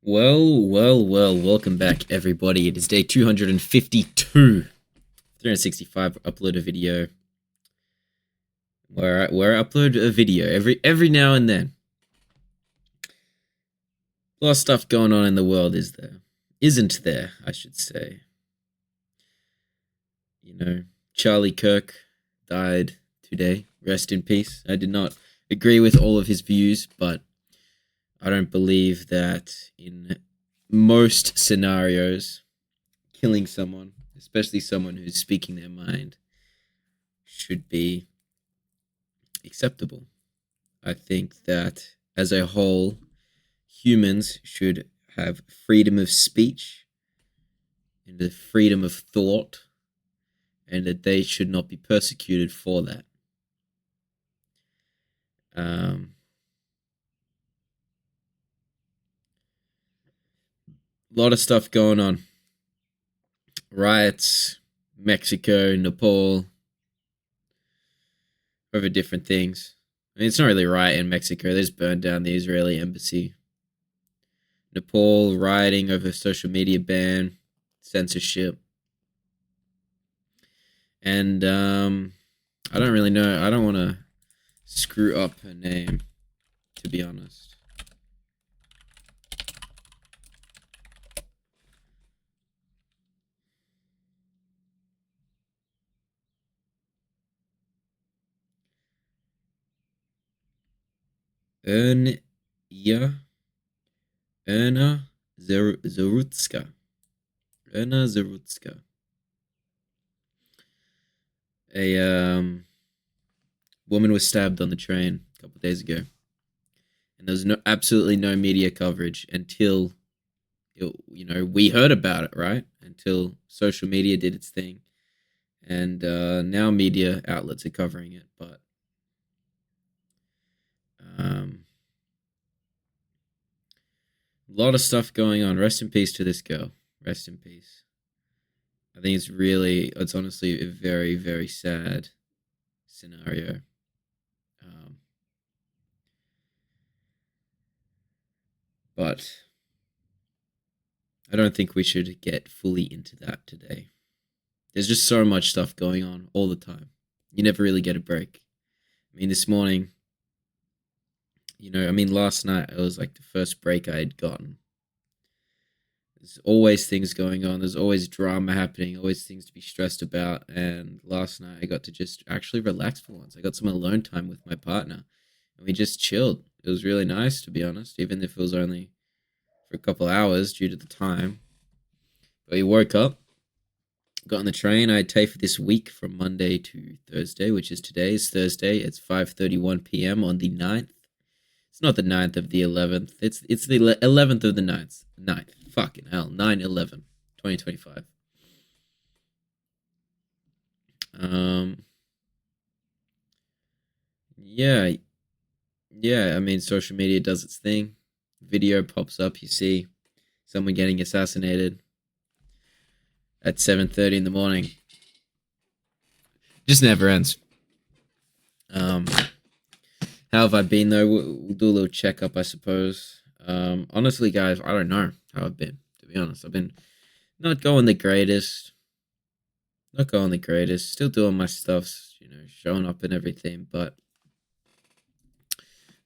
Well, welcome back, everybody. It is day 252, 365 upload a video. Where I upload a video every now and then. A lot of stuff going on in the world, isn't there, I should say. Charlie Kirk died today. Rest in peace. I did not agree with all of his views, but I don't believe that in most scenarios, killing someone, especially someone who's speaking their mind, should be acceptable. I think that as a whole, humans should have freedom of speech and the freedom of thought, and that they should not be persecuted for that. A lot of stuff going on. Riots, Mexico, Nepal, over different things. I mean, it's not really a riot in Mexico. They just burned down the Israeli embassy. Nepal rioting over social media ban, censorship. And I don't really know. I don't want to screw up her name, to be honest. Erna Zarutska. Erna Zarutska. A woman was stabbed on the train a couple of days ago, and there was absolutely no media coverage until we heard about it, right? Until social media did its thing, and now media outlets are covering it, but a lot of stuff going on. Rest in peace to this girl. Rest in peace. I think it's honestly a very, very sad scenario. But I don't think we should get fully into that today. There's just so much stuff going on all the time. You never really get a break. I mean, this morning, last night it was like the first break I had gotten. There's always things going on. There's always drama happening, always things to be stressed about. And last night I got to just actually relax for once. I got some alone time with my partner and we just chilled. It was really nice, to be honest, even if it was only for a couple hours due to the time. But we woke up, got on the train. I had TAFE this week from Monday to Thursday, which is today. It's Thursday. It's 5:31 p.m. on the 9th. It's not the 9th of the 11th. It's the 11th of the 9th. 9th. Fucking hell. 9/11. 2025. Yeah. Yeah, I mean, social media does its thing. Video pops up, you see someone getting assassinated at 7:30 in the morning. Just never ends. How have I been though? We'll do a little checkup, I suppose. Honestly, guys, I don't know how I've been. To be honest, I've been not going the greatest. Not going the greatest. Still doing my stuff, showing up and everything. But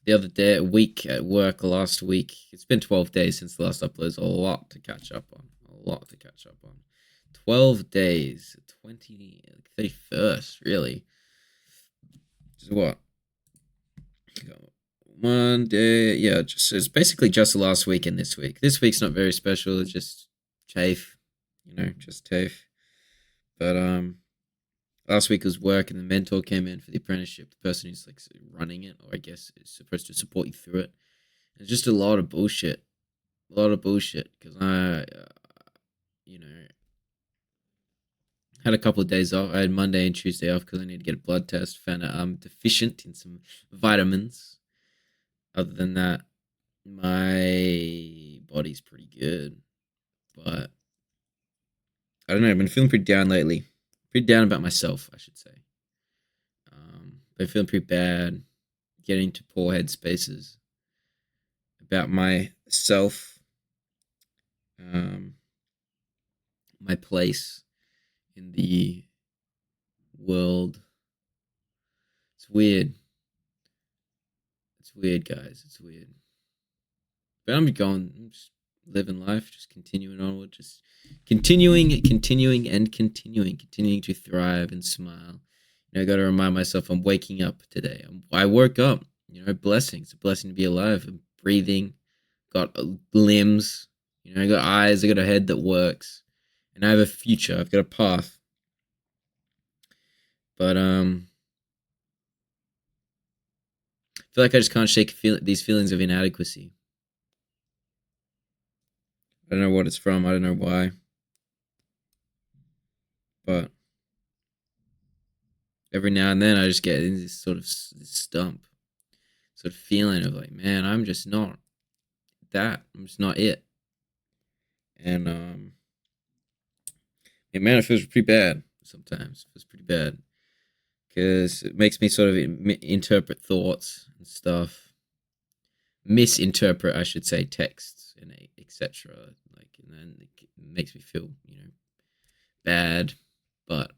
the other day, a week at work last week. It's been 12 days since the last upload. There's a lot to catch up on. 12 days, 31st, really. Just what? Monday, yeah, it's basically just the last week and this week. This week's not very special. It's just TAFE, just TAFE. But last week was work, and the mentor came in for the apprenticeship. The person who's like running it, or I guess is supposed to support you through it. It's just a lot of bullshit. Because had a couple of days off. I had Monday and Tuesday off because I need to get a blood test. Found out I'm deficient in some vitamins. Other than that, my body's pretty good. But I don't know. I've been feeling pretty down lately. Pretty down about myself, I should say. Been feeling pretty bad. Getting into poor headspaces about myself. um, my place in the world. It's weird. It's weird, guys. It's weird. But I'm just living life, just continuing onward, just continuing to thrive and smile. I got to remind myself I'm waking up today. I woke up. Blessings. It's a blessing to be alive. I'm breathing. Got limbs. I got eyes. I got a head that works, and I have a future. I've got a path. But I feel like I just can't shake these feelings of inadequacy. I don't know what it's from. I don't know why. But every now and then I just get in this sort of stump, sort of feeling of like, man, I'm just not that. I'm just not it. And man, it feels pretty bad sometimes. It feels pretty bad because it makes me sort of interpret thoughts and stuff, misinterpret, I should say, texts and etc. Like, and then it makes me feel, bad. But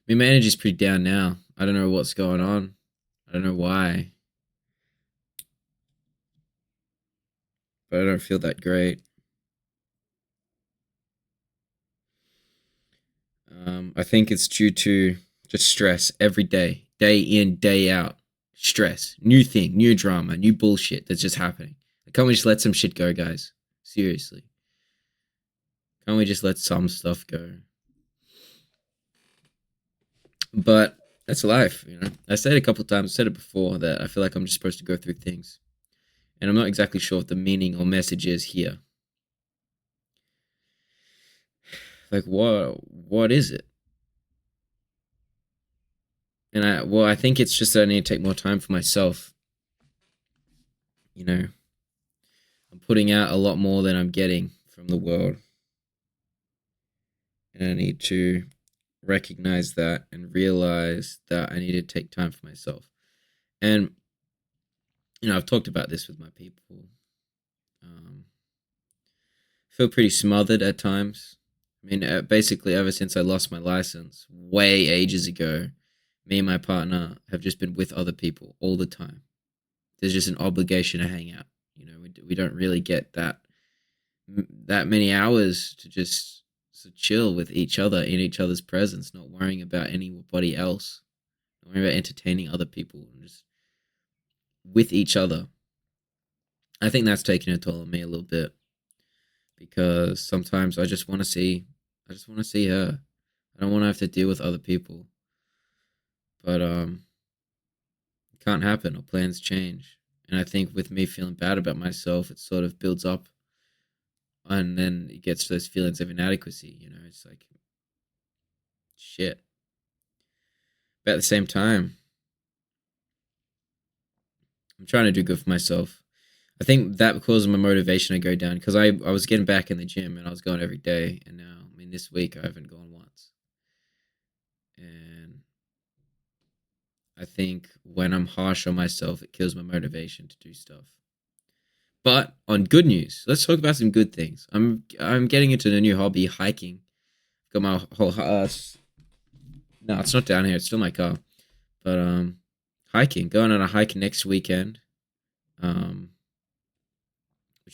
my energy's pretty down now. I don't know what's going on. I don't know why. But I don't feel that great. I think it's due to just stress every day in, day out. Stress, new thing, new drama, new bullshit that's just happening. Can't we just let some shit go, guys? Seriously. Can't we just let some stuff go? But that's life, I said it a couple of times, I said it before, that I feel like I'm just supposed to go through things. And I'm not exactly sure what the meaning or message is here. Like, what is it? And I think it's just that I need to take more time for myself. I'm putting out a lot more than I'm getting from the world. And I need to recognize that and realize that I need to take time for myself. And, I've talked about this with my people. I feel pretty smothered at times. I mean, basically, ever since I lost my license, way ages ago, me and my partner have just been with other people all the time. There's just an obligation to hang out. We don't really get that many hours to just chill with each other in each other's presence, not worrying about anybody else, not worrying about entertaining other people, and just with each other. I think that's taking a toll on me a little bit because sometimes I just want to see her. I don't want to have to deal with other people. But it can't happen or plans change. And I think with me feeling bad about myself, it sort of builds up and then it gets to those feelings of inadequacy, it's like shit. But at the same time, I'm trying to do good for myself. I think that causes my motivation to go down because I was getting back in the gym and I was going every day, and now, I mean, this week I haven't gone once. And I think when I'm harsh on myself, it kills my motivation to do stuff. But on good news, let's talk about some good things. I'm getting into a new hobby, hiking. Got my whole no, it's not down here. It's still my car. But hiking, going on a hike next weekend. Which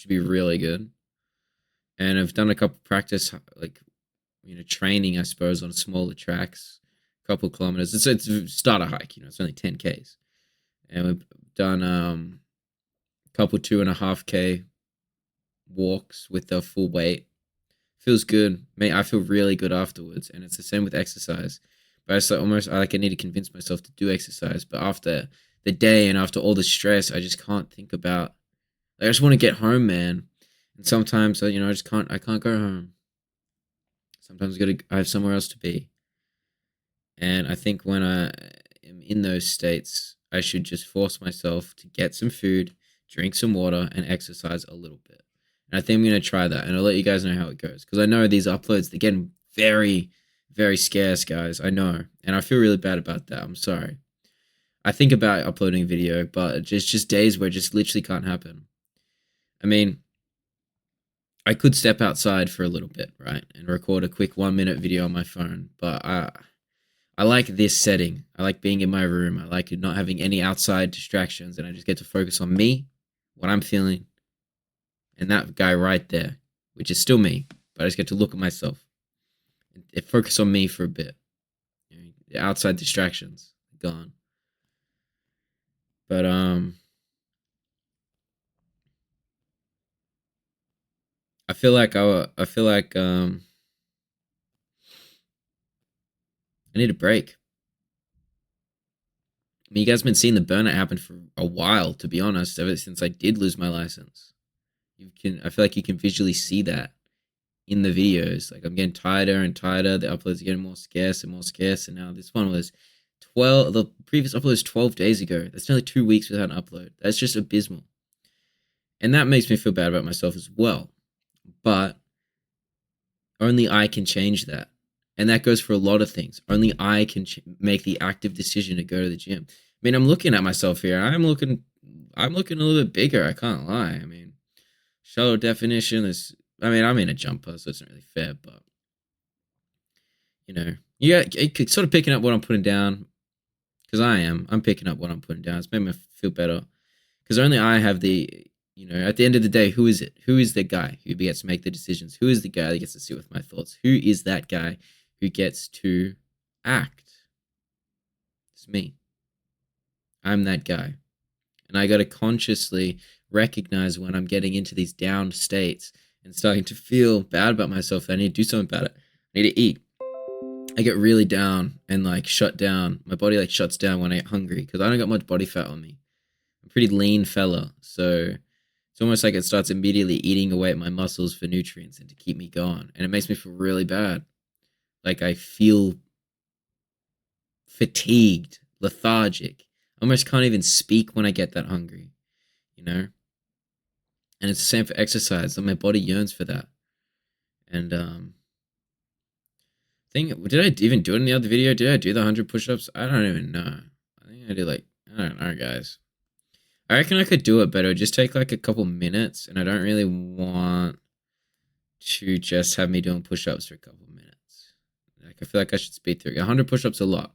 would be really good. And I've done a couple practice, like, training, I suppose, on smaller tracks, a couple kilometers. It's a starter hike, it's only 10Ks. And we've done a couple 2.5K walks with the full weight. Feels good. Mate, I feel really good afterwards. And it's the same with exercise. But it's like I need to convince myself to do exercise. But after the day and after all the stress, I just can't think about. I just want to get home, man. And sometimes, I just can't. I can't go home. Sometimes I have somewhere else to be. And I think when I am in those states, I should just force myself to get some food, drink some water, and exercise a little bit. And I think I'm going to try that. And I'll let you guys know how it goes. Because I know these uploads, they're getting very, very scarce, guys. I know. And I feel really bad about that. I'm sorry. I think about uploading video, but it's just days where it just literally can't happen. I mean, I could step outside for a little bit, right, and record a quick 1 minute video on my phone. But I like this setting. I like being in my room. I like not having any outside distractions, and I just get to focus on me, what I'm feeling, and that guy right there, which is still me. But I just get to look at myself and focus on me for a bit. You know, the outside distractions gone. But I feel like I need a break. I mean, you guys have been seeing the burnout happen for a while, to be honest, ever since I did lose my license. I feel like you can visually see that in the videos. Like I'm getting tighter and tighter. The uploads are getting more scarce and more scarce. And now this one was 12. The previous upload was 12 days ago. That's nearly 2 weeks without an upload. That's just abysmal. And that makes me feel bad about myself as well. But only I can change that. And that goes for a lot of things. Only I can make the active decision to go to the gym. I mean, I'm looking at myself here. I'm looking a little bit bigger. I can't lie. I mean, shallow definition is. I mean, I'm in a jumper, so it's not really fair. But you know, yeah, sort of picking up what I'm putting down because I am. I'm picking up what I'm putting down. It's made me feel better because only I have the. You know, at the end of the day, who is it? Who is the guy who gets to make the decisions? Who is the guy that gets to sit with my thoughts? Who is that guy who gets to act? It's me. I'm that guy. And I got to consciously recognize when I'm getting into these down states and starting to feel bad about myself that I need to do something about it. I need to eat. I get really down and like shut down. My body like shuts down when I get hungry because I don't got much body fat on me. I'm a pretty lean fella. So it's almost like it starts immediately eating away at my muscles for nutrients and to keep me going. And it makes me feel really bad. Like I feel fatigued, lethargic. I almost can't even speak when I get that hungry, you know? And it's the same for exercise. Like my body yearns for that. And did I even do it in the other video? Did I do the 100 push-ups? I don't even know. I think I did like, I don't know, guys. I reckon I could do it, but it would just take like a couple minutes, and I don't really want to just have me doing push-ups for a couple minutes. Like I feel like I should speed through. 100 push-ups a lot.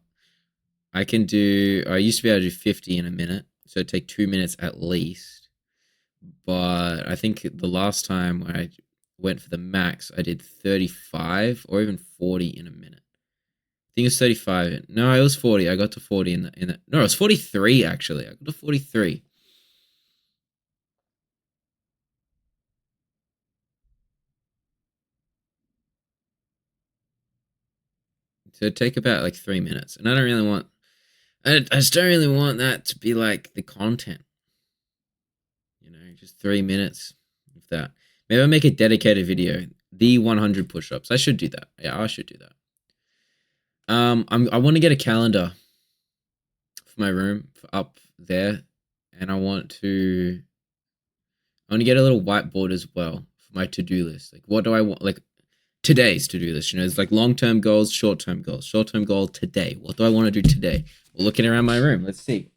I used to be able to do 50 in a minute, so it'd take 2 minutes at least. But I think the last time when I went for the max, I did 35 or even 40 in a minute. I think it's 35. No, it was 40. I got to 40 in the no, it was 43 actually. I got to 43. So it'd take about like 3 minutes. And I just don't really want that to be like the content. You know, just 3 minutes of that. Maybe I'll make a dedicated video. The 100 push-ups. I should do that. Yeah, I should do that. I want to get a calendar for my room up there, and I want to get a little whiteboard as well for my to-do list. Like, what do I want? Like today's to-do list. You know, it's like long-term goals, short-term goals. Short-term goal today. What do I want to do today? Well, looking around my room, let's see.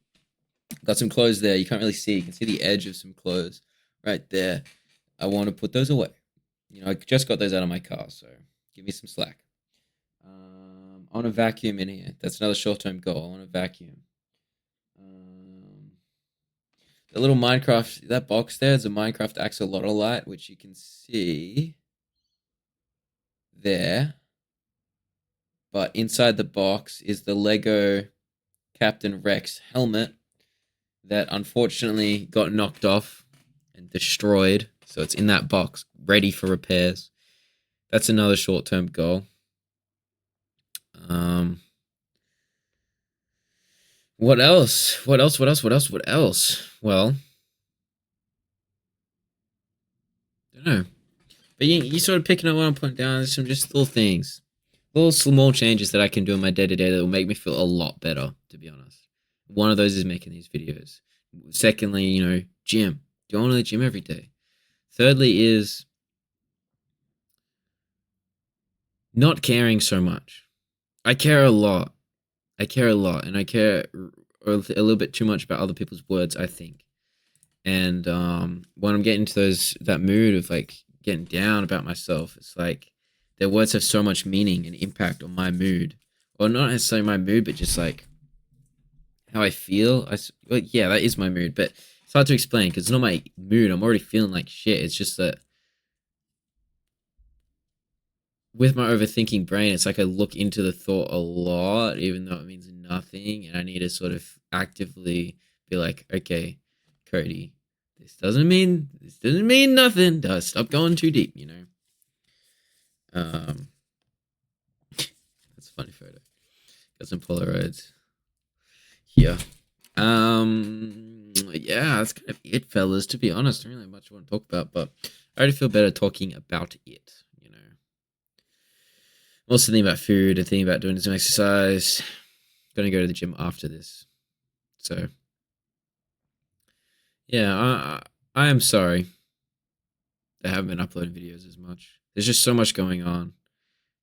Got some clothes there. You can't really see. You can see the edge of some clothes right there. I want to put those away. You know, I just got those out of my car, so give me some slack. I want to vacuum in here. That's another short-term goal. I want to vacuum. The little Minecraft, that box there is a Minecraft axolotl light, which you can see there. But inside the box is the Lego Captain Rex helmet that unfortunately got knocked off and destroyed. So it's in that box, ready for repairs. That's another short-term goal. What else? Well, I don't know. But you sort of picking up what I'm putting down. There's some just little things. Little small changes that I can do in my day-to-day that will make me feel a lot better, to be honest. One of those is making these videos. Secondly, you know, gym. Going to the gym every day. Thirdly is not caring so much. I care a lot. And I care a little bit too much about other people's words, I think. And when I'm getting into that mood of like getting down about myself. It's like their words have so much meaning and impact on my mood, or not necessarily my mood, but just like how I feel. Well, yeah, that is my mood, but it's hard to explain because it's not my mood. I'm already feeling like shit. It's just that with my overthinking brain, it's like I look into the thought a lot, even though it means nothing, and I need to sort of actively be like, okay, Cody, this doesn't mean nothing. Stop going too deep, you know. Um, that's a funny photo. Got some Polaroids here. Yeah, that's kind of it, fellas. To be honest, I don't really have much I want to talk about, but I already feel better talking about it. You know, I'm also thinking about food and thinking about doing some exercise. Gonna go to the gym after this. So yeah, I am sorry I haven't been uploading videos as much. There's just so much going on,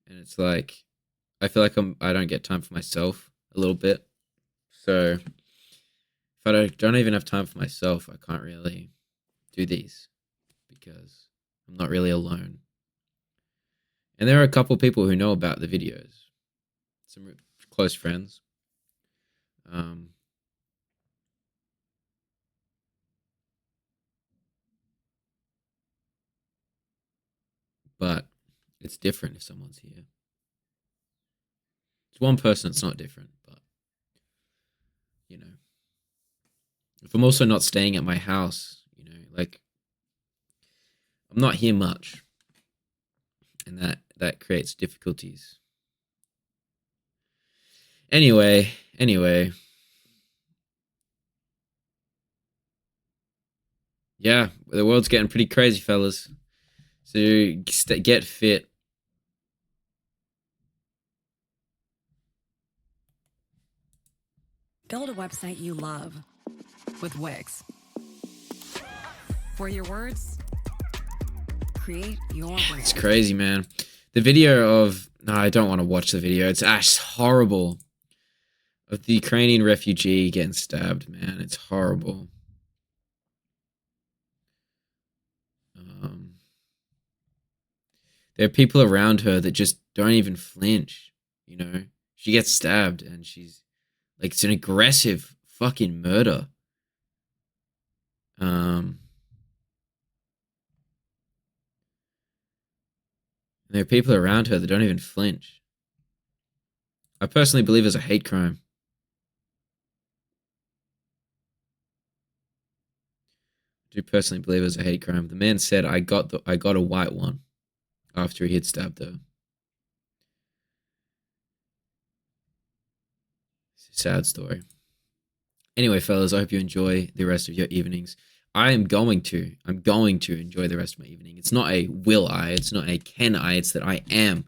and it's like I feel like I don't get time for myself a little bit. So if I don't even have time for myself, I can't really do these because I'm not really alone. And there are a couple people who know about the videos, some close friends. Um, but it's different if someone's here. It's one person, it's not different, but you know, if I'm also not staying at my house, you know, like I'm not here much, and that creates difficulties. Anyway, yeah, the world's getting pretty crazy, fellas. So get fit. Build a website you love with Wix. For your words, create your brand. It's crazy, man. The video of no, I don't want to watch the video. It's horrible. Of the Ukrainian refugee getting stabbed, man. It's horrible. Um, there are people around her that just don't even flinch. You know, she gets stabbed, and she's like, it's an aggressive fucking murder. There are people around her that don't even flinch. I personally believe it's a hate crime. I do personally believe it's a hate crime. The man said, I got a white one after he had stabbed her. It's a sad story. Anyway, fellas, I hope you enjoy the rest of your evenings. I'm going to enjoy the rest of my evening. It's not a will I, it's not a can I, it's that I am.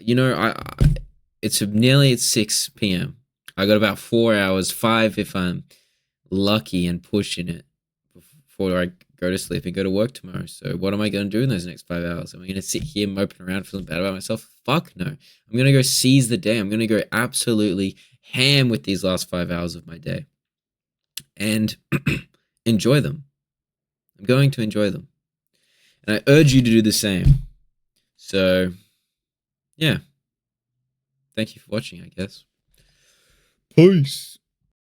You know, it's nearly at 6 p.m. I got about 4 hours, 5 if I'm lucky and pushing it before I go to sleep and go to work tomorrow. So what am I going to do in those next 5 hours? Am I going to sit here moping around feeling bad about myself? Fuck no. I'm going to go seize the day. I'm going to go absolutely ham with these last 5 hours of my day and enjoy them. I'm going to enjoy them. And I urge you to do the same. So, yeah. Thank you for watching, I guess. Peace.